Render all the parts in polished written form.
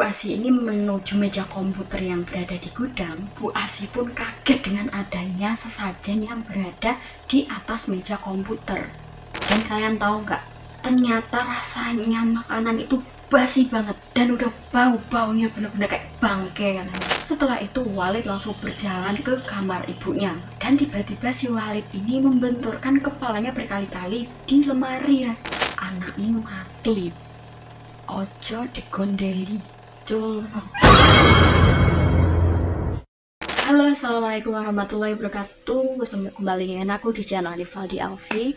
Asih ini menuju meja komputer yang berada di gudang, Bu Asih pun kaget dengan adanya sesajen yang berada di atas meja komputer. Dan kalian tahu nggak? Ternyata rasanya makanan itu basi banget dan udah bau-baunya bener-bener kayak bangke kan. Setelah itu Walid langsung berjalan ke kamar ibunya dan tiba-tiba si Walid ini membenturkan kepalanya berkali-kali di lemari. Anak ini mati. Ojo digondeli. Cul. Halo, assalamualaikum warahmatullahi wabarakatuh. Bertemu kembali dengan aku di channel Rivaldi Alfi.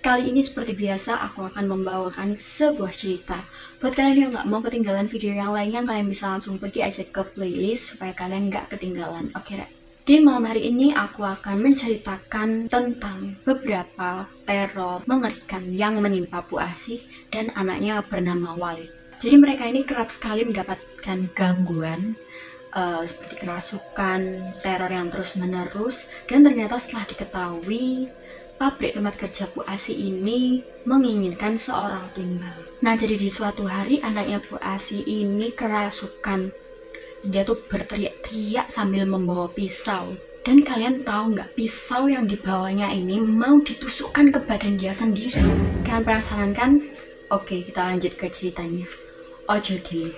Kali ini seperti biasa aku akan membawakan sebuah cerita. Buat kalian yang nggak mau ketinggalan video yang lainnya, kalian bisa langsung pergi aja ke playlist supaya kalian nggak ketinggalan. Oke, di malam hari ini aku akan menceritakan tentang beberapa teror mengerikan yang menimpa Bu Asih dan anaknya bernama Walid. Jadi mereka ini kerap sekali mendapatkan gangguan seperti kerasukan, teror yang terus-menerus, dan ternyata setelah diketahui pabrik tempat kerja Bu Asih ini menginginkan seorang tumbal. Nah, jadi di suatu hari anaknya Bu Asih ini kerasukan. Dia tuh berteriak-teriak sambil membawa pisau. Dan kalian tahu nggak, pisau yang dibawanya ini mau ditusukkan ke badan dia sendiri. Kalian penasaran kan? Oke, kita lanjut ke ceritanya. Ojo di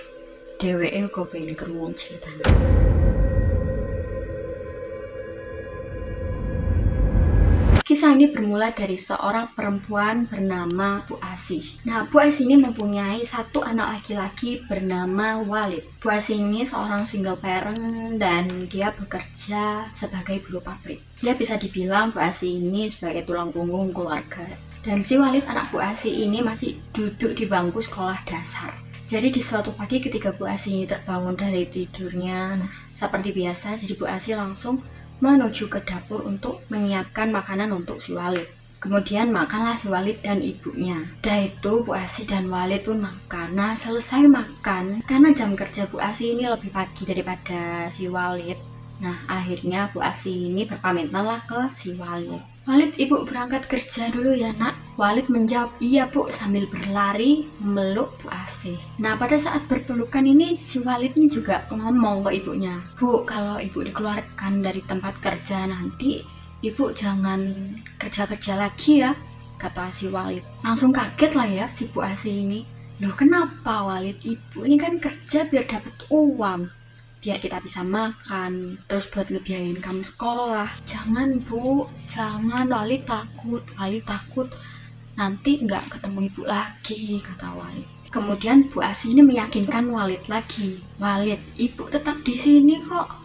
DWL kok pengen kerungu ceritanya. Kisah ini bermula dari seorang perempuan bernama Bu Asih. Nah, Bu Asih ini mempunyai satu anak laki-laki bernama Walid. Bu Asih ini seorang single parent dan dia bekerja sebagai buruh pabrik. Dia bisa dibilang Bu Asih ini sebagai tulang punggung keluarga. Dan si Walid, anak Bu Asih ini masih duduk di bangku sekolah dasar. Jadi di suatu pagi ketika Bu Asih ini terbangun dari tidurnya, nah, seperti biasa, jadi Bu Asih langsung menuju ke dapur untuk menyiapkan makanan untuk si Walid. Kemudian makanlah si Walid dan ibunya. Dah itu Bu Asih dan Walid pun makan. Nah, selesai makan, karena jam kerja Bu Asih ini lebih pagi daripada si Walid. Nah, akhirnya Bu Asih ini berpamitlah ke si Walid. Walid, ibu berangkat kerja dulu ya nak. Walid menjawab, iya bu, sambil berlari memeluk Bu Asih. Nah, pada saat berpelukan ini si Walid ini juga ngomong ke ibunya, Bu, kalau ibu dikeluarkan dari tempat kerja nanti ibu jangan kerja-kerja lagi ya, kata si Walid. Langsung kaget lah ya si Bu Asih ini. Loh, kenapa Walid? Ibu ini kan kerja biar dapat uang, biar kita bisa makan, terus buat ngebiayain kamu sekolah. Jangan bu, jangan, Walid takut nanti nggak ketemu ibu lagi, kata Walid. Kemudian Bu Asih ini meyakinkan Walid lagi, Walid, ibu tetap di sini kok.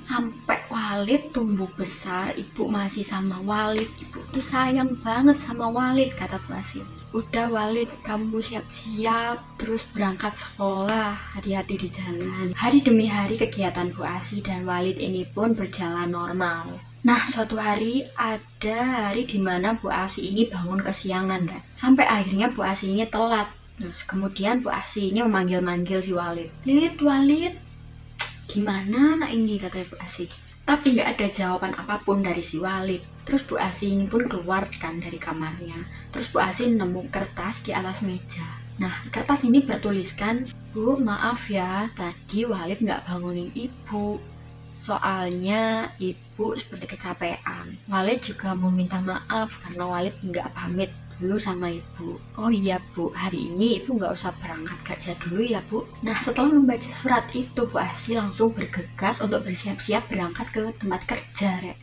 Sampai Walid tumbuh besar, ibu masih sama Walid. Ibu tuh sayang banget sama Walid, kata Bu Asih. Udah Walid, kamu siap-siap terus berangkat sekolah, hati-hati di jalan. Hari demi hari kegiatan Bu Asih dan Walid ini pun berjalan normal. Nah, suatu hari ada hari dimana Bu Asih ini bangun kesiangan, sampai akhirnya Bu Asih ini telat. Terus kemudian Bu Asih ini memanggil-manggil si Walid. Walid, gimana anak ini, kata Bu Asih. Tapi nggak ada jawaban apapun dari si Walid. Terus Bu Asih ini pun keluar kan dari kamarnya. Terus Bu Asih nemu kertas di atas meja. Nah, kertas ini bertuliskan, Bu, maaf ya, tadi Walid nggak bangunin ibu. Soalnya ibu seperti kecapean. Walid juga mau minta maaf karena Walid nggak pamit dulu sama ibu. Oh iya bu, hari ini ibu nggak usah berangkat kerja dulu ya bu. Nah, setelah membaca surat itu, Bu Asih langsung bergegas untuk bersiap-siap berangkat ke tempat kerja.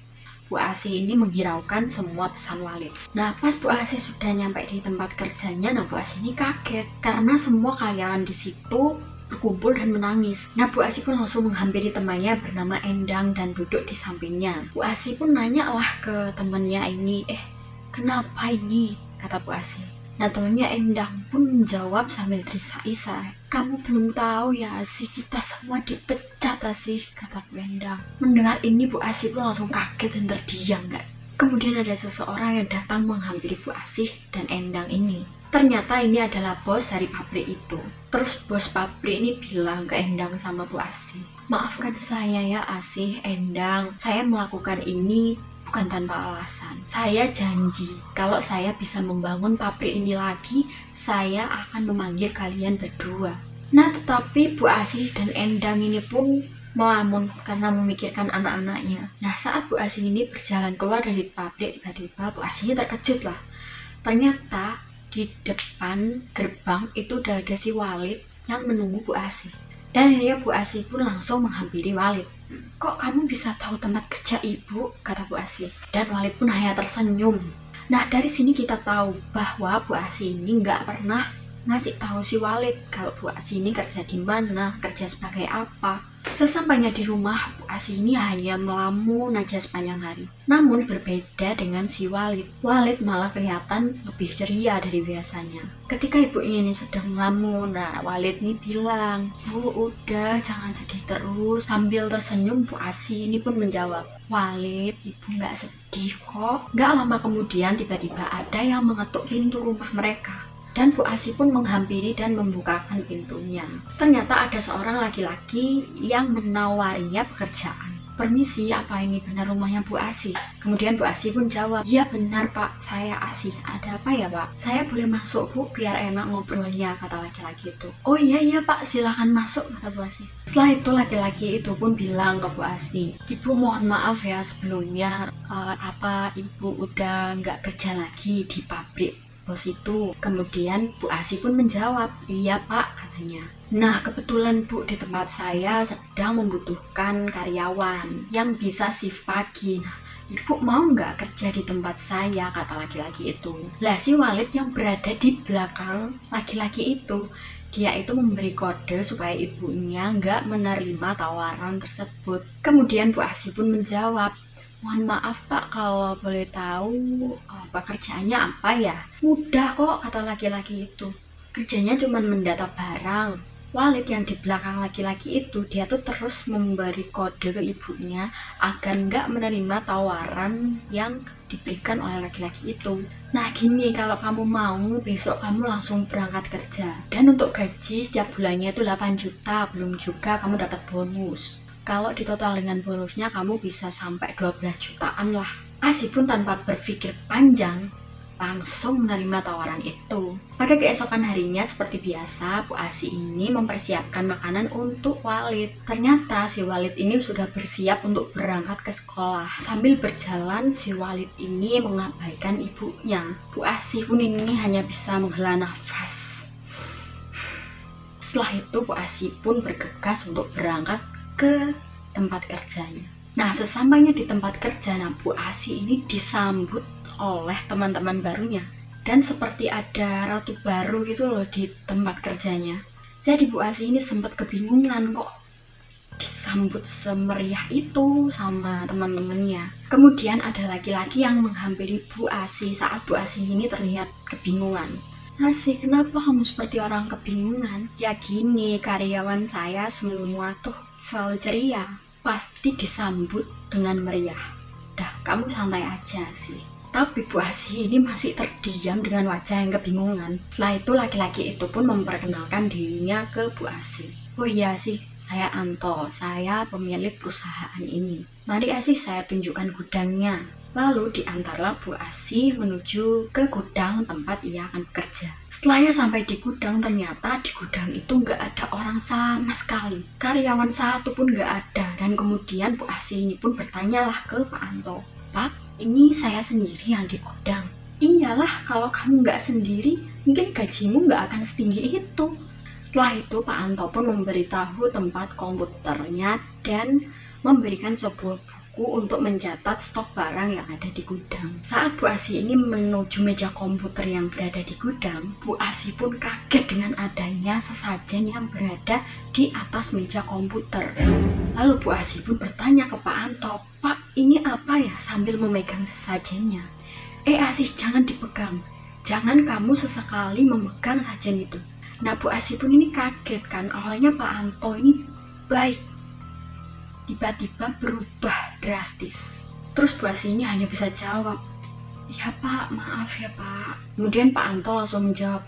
Bu Asih ini menghiraukan semua pesan Walid. Nah, pas Bu Asih sudah nyampe di tempat kerjanya, nah Bu Asih ini kaget karena semua karyawan di situ berkumpul dan menangis. Nah, Bu Asih pun langsung menghampiri temannya bernama Endang dan duduk di sampingnya. Bu Asih pun nanya lah ke temannya ini, kenapa ini, kata Bu Asih. Nah, temannya Endang pun menjawab sambil terisak-isak, kamu belum tahu ya Asih, kita semua dipecat Asih, kata Bu Endang. Mendengar ini Bu Asih pun langsung kaget dan terdiam. Kemudian ada seseorang yang datang menghampiri Bu Asih dan Endang ini. Ternyata ini adalah bos dari pabrik itu. Terus bos pabrik ini bilang ke Endang sama Bu Asih, maafkan saya ya Asih, Endang, saya melakukan ini bukan tanpa alasan. Saya janji kalau saya bisa membangun pabrik ini lagi, saya akan memanggil kalian berdua. Nah, tetapi Bu Asih dan Endang ini pun melamun karena memikirkan anak-anaknya. Nah, saat Bu Asih ini berjalan keluar dari pabrik, tiba-tiba Bu Asih terkejut lah. Ternyata di depan gerbang itu udah ada si Walid yang menunggu Bu Asih. Dan akhirnya Bu Asih pun langsung menghampiri Walid. "Kok kamu bisa tahu tempat kerja ibu?" kata Bu Asih. Dan Walid pun hanya tersenyum. Nah, dari sini kita tahu bahwa Bu Asih ini nggak pernah ngasih tahu si Walid kalau Bu Asih ini kerja di mana, kerja sebagai apa. Sesampainya di rumah, Bu Asih ini hanya melamun aja sepanjang hari. Namun berbeda dengan si Walid. Walid malah kelihatan lebih ceria dari biasanya. Ketika ibunya ini sedang melamun, nah Walid ini bilang, "Bu, udah jangan sedih terus." Sambil tersenyum, Bu Asih ini pun menjawab, "Walid, ibu nggak sedih kok." Nggak lama kemudian tiba-tiba ada yang mengetuk pintu rumah mereka. Dan Bu Asih pun menghampiri dan membukakan pintunya. Ternyata ada seorang laki-laki yang menawarinya pekerjaan. "Permisi, apa ini benar rumahnya Bu Asih?" Kemudian Bu Asih pun jawab, "Ya benar Pak, saya Asih. Ada apa ya Pak?" "Saya boleh masuk Bu, biar enak ngobrolnya," kata laki-laki itu. "Oh iya Pak, silahkan masuk," kata Bu Asih. Setelah itu laki-laki itu pun bilang ke Bu Asih, "Ibu mohon maaf ya sebelumnya, Ibu udah nggak kerja lagi di pabrik bos itu?" Kemudian Bu Asih pun menjawab, "Iya Pak," katanya. "Nah, kebetulan Bu, di tempat saya sedang membutuhkan karyawan yang bisa shift pagi. Nah, Ibu mau nggak kerja di tempat saya?" kata laki-laki itu. Lah si Walid yang berada di belakang laki-laki itu, dia itu memberi kode supaya ibunya nggak menerima tawaran tersebut. Kemudian Bu Asih pun menjawab, "Mohon maaf Pak, kalau boleh tahu pekerjaannya apa ya?" "Mudah kok," kata laki-laki itu. "Kerjanya cuma mendata barang." Walid yang di belakang laki-laki itu, dia tuh terus memberi kode ke ibunya agar nggak menerima tawaran yang diberikan oleh laki-laki itu. "Nah gini, kalau kamu mau besok kamu langsung berangkat kerja. Dan untuk gaji setiap bulannya itu 8 juta, belum juga kamu dapat bonus. Kalau ditotal dengan bonusnya kamu bisa sampai 12 jutaan lah." Asih pun tanpa berpikir panjang langsung menerima tawaran itu. Pada keesokan harinya seperti biasa, Bu Asih ini mempersiapkan makanan untuk Walid. Ternyata si Walid ini sudah bersiap untuk berangkat ke sekolah. Sambil berjalan, si Walid ini mengabaikan ibunya. Bu Asih pun ini hanya bisa menghela nafas. Setelah itu Bu Asih pun bergegas untuk berangkat ke tempat kerjanya. Nah, sesampainya di tempat kerja, Bu Asih ini disambut oleh teman-teman barunya. Dan seperti ada ratu baru gitu loh di tempat kerjanya. Jadi Bu Asih ini sempat kebingungan kok disambut semeriah itu sama teman-temannya. Kemudian ada laki-laki yang menghampiri Bu Asih saat Bu Asih ini terlihat kebingungan. "Asih, kenapa kamu seperti orang kebingungan?" "Ya gini, karyawan saya semua tuh selalu ceria, pasti disambut dengan meriah. Dah, kamu santai aja sih." Tapi Bu Asih ini masih terdiam dengan wajah yang kebingungan. Setelah itu laki-laki itu pun memperkenalkan dirinya ke Bu Asih. "Oh iya sih, saya Anto, saya pemilik perusahaan ini. Mari Asih saya tunjukkan gudangnya." Lalu diantarlah Bu Asih menuju ke gudang tempat ia akan bekerja. Setelahnya sampai di gudang, ternyata di gudang itu nggak ada orang sama sekali. Karyawan satu pun nggak ada. Dan kemudian Bu Asih ini pun bertanyalah ke Pak Anto, "Pak, ini saya sendiri yang di gudang." "Iyalah, kalau kamu nggak sendiri, mungkin gajimu nggak akan setinggi itu." Setelah itu Pak Anto pun memberitahu tempat komputernya dan memberikan sebuah buku untuk mencatat stok barang yang ada di gudang. Saat Bu Asih ini menuju meja komputer yang berada di gudang, Bu Asih pun kaget dengan adanya sesajen yang berada di atas meja komputer. Lalu Bu Asih pun bertanya ke Pak Anto, "Pak, ini apa ya?" sambil memegang sesajennya. Asih, jangan dipegang. Jangan kamu sesekali memegang sajen itu." Nah, Bu Asih pun ini kaget kan. Awalnya Pak Anto ini baik, tiba-tiba berubah drastis. Terus Bu Asih ini hanya bisa jawab, "Iya Pak, maaf ya Pak." Kemudian Pak Anto langsung menjawab,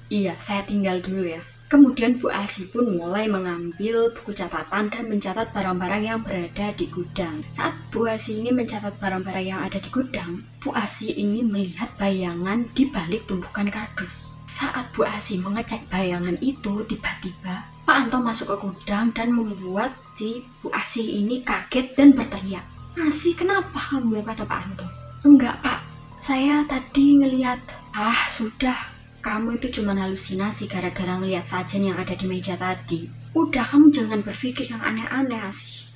"Iya, saya tinggal dulu ya." Kemudian Bu Asih pun mulai mengambil buku catatan dan mencatat barang-barang yang berada di gudang. Saat Bu Asih ini mencatat barang-barang yang ada di gudang, Bu Asih ini melihat bayangan di balik tumpukan kardus. Saat Bu Asih mengecek bayangan itu, tiba-tiba Pak Anto masuk ke gudang dan membuat si Bu Asih ini kaget dan berteriak. "Asih, kenapa kamu?" kata Pak Anto. "Enggak Pak, saya tadi ngelihat." "Ah sudah, kamu itu cuma halusinasi gara-gara ngelihat sajen yang ada di meja tadi. Udah, kamu jangan berpikir yang aneh-aneh Asih."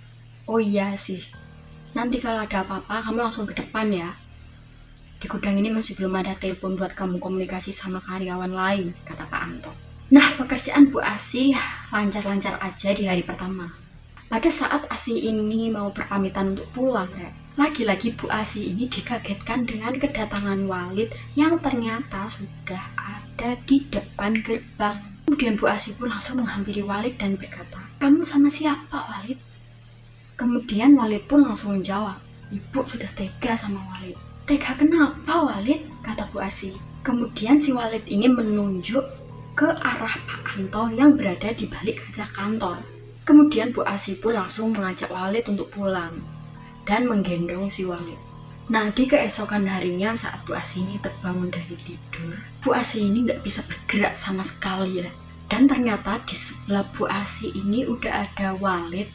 "Oh iya sih, nanti kalau ada apa-apa kamu langsung ke depan ya. Di gudang ini masih belum ada telepon buat kamu komunikasi sama karyawan lain," kata Pak Anto. Nah, pekerjaan Bu Asih lancar-lancar aja di hari pertama. Pada saat Asih ini mau berpamitan untuk pulang, lagi-lagi Bu Asih ini dikagetkan dengan kedatangan Walid yang ternyata sudah ada di depan gerbang. Kemudian Bu Asih pun langsung menghampiri Walid dan berkata, "Kamu sama siapa, Walid?" Kemudian Walid pun langsung menjawab, "Ibu sudah tega sama Walid." "Tega kenapa, Walid?" kata Bu Asih. Kemudian si Walid ini menunjuk ke arah Pak Anto yang berada di balik kaca kantor. Kemudian Bu Asih pun langsung mengajak Walid untuk pulang dan menggendong si Walid. Nah, di keesokan harinya saat Bu Asih ini terbangun dari tidur, Bu Asih ini nggak bisa bergerak sama sekali ya. Dan ternyata di sebelah Bu Asih ini udah ada Walid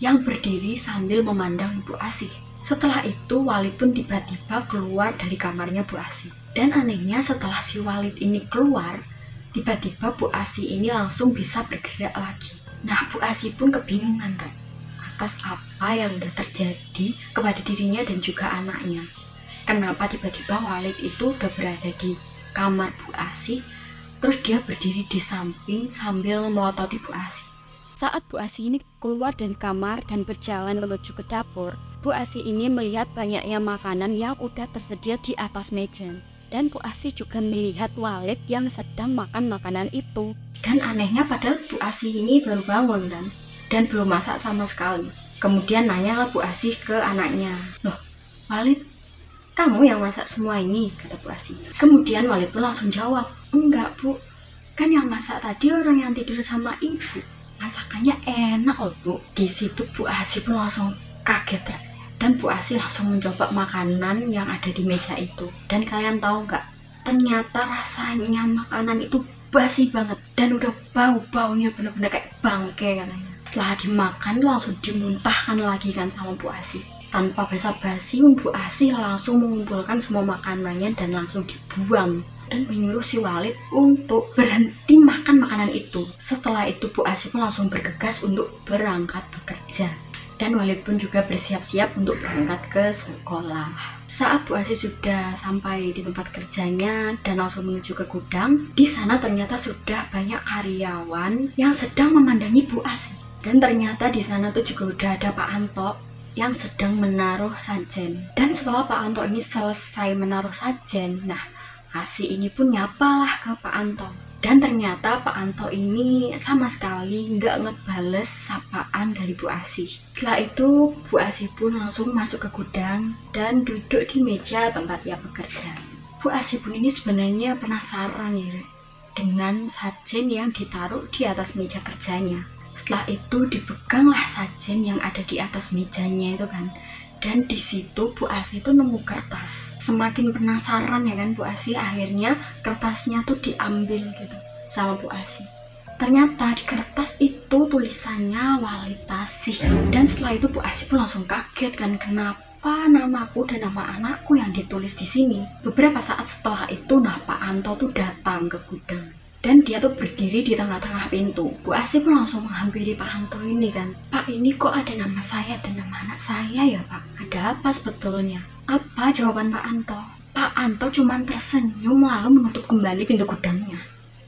yang berdiri sambil memandang Bu Asih. Setelah itu Walid pun tiba-tiba keluar dari kamarnya Bu Asih. Dan anehnya setelah si Walid ini keluar, tiba-tiba Bu Asih ini langsung bisa bergerak lagi. Nah, Bu Asih pun kebingungan atas apa yang udah terjadi kepada dirinya dan juga anaknya. Kenapa tiba-tiba Walid itu udah berada di kamar Bu Asih, terus dia berdiri di samping sambil melototi Bu Asih. Saat Bu Asih ini keluar dari kamar dan berjalan menuju ke dapur, Bu Asih ini melihat banyaknya makanan yang udah tersedia di atas meja. Dan Bu Asih juga melihat Walid yang sedang makan makanan itu. Dan anehnya padahal Bu Asih ini baru bangun dan belum masak sama sekali. Kemudian nanyalah Bu Asih ke anaknya, "Loh, Walid, kamu yang masak semua ini?" kata Bu Asih. Kemudian Walid pun langsung jawab, "Enggak Bu, kan yang masak tadi orang yang tidur sama ibu. Masakannya enak loh Bu." Di situ Bu Asih pun langsung kaget dan Bu Asih langsung mencoba makanan yang ada di meja itu. Dan kalian tahu nggak? Ternyata rasanya makanan itu basi banget dan udah bau-baunya bener-bener kayak bangke katanya. Setelah dimakan langsung dimuntahkan lagi kan sama Bu Asih. Tanpa basa-basi Bu Asih langsung mengumpulkan semua makanannya dan langsung dibuang. Dan menyuruh si Walid untuk berhenti makan makanan itu. Setelah itu Bu Asih pun langsung bergegas untuk berangkat bekerja. Dan Walid pun juga bersiap-siap untuk berangkat ke sekolah. Saat Bu Asih sudah sampai di tempat kerjanya dan langsung menuju ke gudang, di sana ternyata sudah banyak karyawan yang sedang memandangi Bu Asih. Dan ternyata di sana tuh juga udah ada Pak Anto yang sedang menaruh sajen. Dan setelah Pak Anto ini selesai menaruh sajen, nah Asih ini pun nyapalah ke Pak Anto. Dan ternyata Pak Anto ini sama sekali nggak ngebales sapaan dari Bu Asih. Setelah itu Bu Asih pun langsung masuk ke gudang dan duduk di meja tempat ia bekerja. Bu Asih pun ini sebenarnya penasaran ya dengan sajen yang ditaruh di atas meja kerjanya. Setelah itu dipeganglah sajen yang ada di atas mejanya itu kan. Dan di situ Bu Asih itu nemu kertas. Semakin penasaran ya kan Bu Asih, akhirnya kertasnya tuh diambil gitu sama Bu Asih. Ternyata di kertas itu tulisannya Walid Tasih. Dan setelah itu Bu Asih pun langsung kaget kan, kenapa namaku dan nama anakku yang ditulis di sini. Beberapa saat setelah itu nah Pak Anto tuh datang ke gudang. Dan dia tuh berdiri di tengah-tengah pintu. Bu Asih pun langsung menghampiri Pak Anto ini kan. "Pak, ini kok ada nama saya dan nama anak saya ya Pak? Ada apa sebetulnya?" Apa jawaban Pak Anto? Pak Anto cuma tersenyum lalu menutup kembali pintu gudangnya.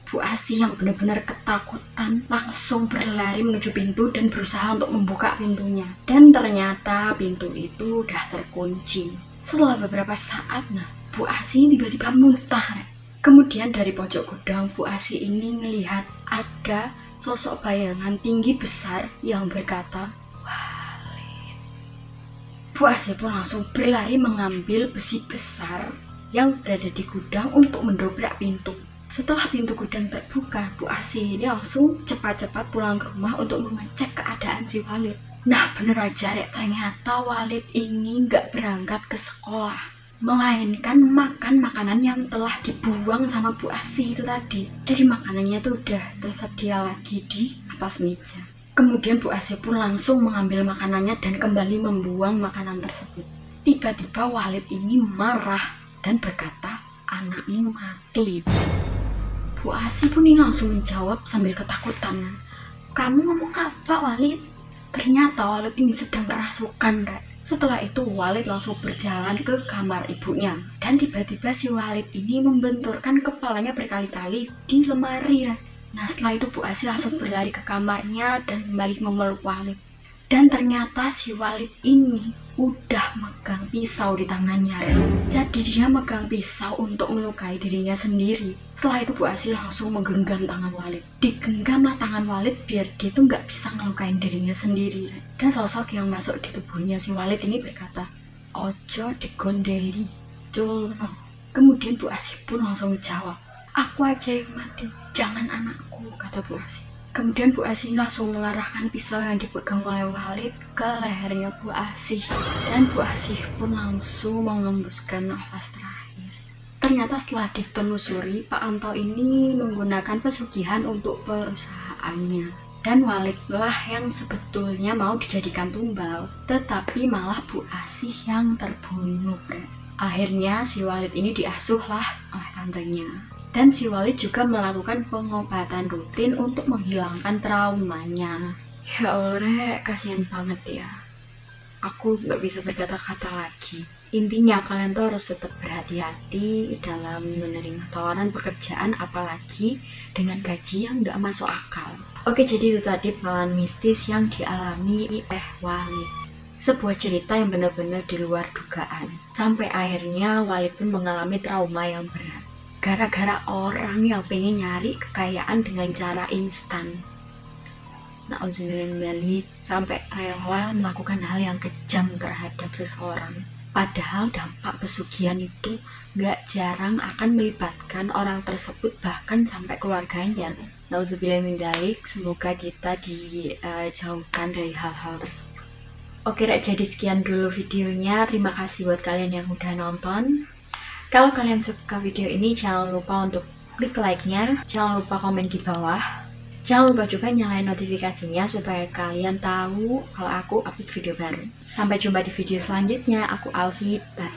Bu Asih yang benar-benar ketakutan langsung berlari menuju pintu dan berusaha untuk membuka pintunya. Dan ternyata pintu itu udah terkunci. Setelah beberapa saat nah Bu Asih tiba-tiba muntah. Kemudian dari pojok gudang Bu Asih ini melihat ada sosok bayangan tinggi besar yang berkata, "Walid." Bu Asih pun langsung berlari mengambil besi besar yang berada di gudang untuk mendobrak pintu. Setelah pintu gudang terbuka, Bu Asih ini langsung cepat-cepat pulang ke rumah untuk mengecek keadaan si Walid. Nah bener aja ternyata Walid ini nggak berangkat ke sekolah. melainkan makan makanan yang telah dibuang sama Bu Asih itu tadi. Jadi makanannya tuh udah tersedia lagi di atas meja. Kemudian Bu Asih pun langsung mengambil makanannya dan kembali membuang makanan tersebut. Tiba-tiba Walid ini marah dan berkata, anaknya mati. Bu Asih pun ini langsung menjawab sambil ketakutan, kamu ngomong apa Walid? Ternyata Walid ini sedang kerasukan, Rek. Setelah itu Walid langsung berjalan ke kamar ibunya. Dan tiba-tiba si Walid ini membenturkan kepalanya berkali-kali di lemari. Nah setelah itu Bu Asih langsung berlari ke kamarnya dan kembali memeluk Walid. Dan ternyata si Walid ini udah megang pisau di tangannya. Jadi dia megang pisau untuk melukai dirinya sendiri. Setelah itu Bu Asih langsung menggenggam tangan Walid. Digenggamlah tangan Walid biar dia tuh nggak bisa ngelukain dirinya sendiri. Dan sosok yang masuk di tubuhnya si Walid ini berkata, ojo digondeli Julno. Kemudian Bu Asih pun langsung menjawab, aku aja yang mati, jangan anakku, kata Bu Asih. Kemudian Bu Asih langsung mengarahkan pisau yang dipegang oleh Walid ke lehernya Bu Asih. Dan Bu Asih pun langsung mengembuskan nafas terakhir. Ternyata setelah ditelusuri, Pak Anto ini menggunakan pesugihan untuk perusahaannya. Dan Walidlah yang sebetulnya mau dijadikan tumbal, tetapi malah Bu Asih yang terbunuh. Akhirnya si Walid ini diasuhlah oleh tantenya. Dan si Walid juga melakukan pengobatan rutin untuk menghilangkan traumanya. Ya Allah, kasihan banget ya. Aku nggak bisa berkata-kata lagi. Intinya kalian tuh harus tetap berhati-hati dalam menerima tawaran pekerjaan, apalagi dengan gaji yang nggak masuk akal. Oke, jadi itu tadi pengalaman mistis yang dialami oleh Walid. Sebuah cerita yang benar-benar di luar dugaan. Sampai akhirnya Walid pun mengalami trauma yang berat. Gara-gara orang yang pengen nyari kekayaan dengan cara instan. Na'udzubillah, sampai rela melakukan hal yang kejam terhadap seseorang. Padahal dampak pesugihan itu gak jarang akan melibatkan orang tersebut, bahkan sampai keluarganya. Na'udzubillah, semoga kita dijauhkan dari hal-hal tersebut. Oke, jadi sekian dulu videonya. Terima kasih buat kalian yang udah nonton. Kalau kalian suka video ini, jangan lupa untuk klik like-nya, jangan lupa komen di bawah, jangan lupa juga nyalain notifikasinya supaya kalian tahu kalau aku upload video baru. Sampai jumpa di video selanjutnya, aku Alfi, bye.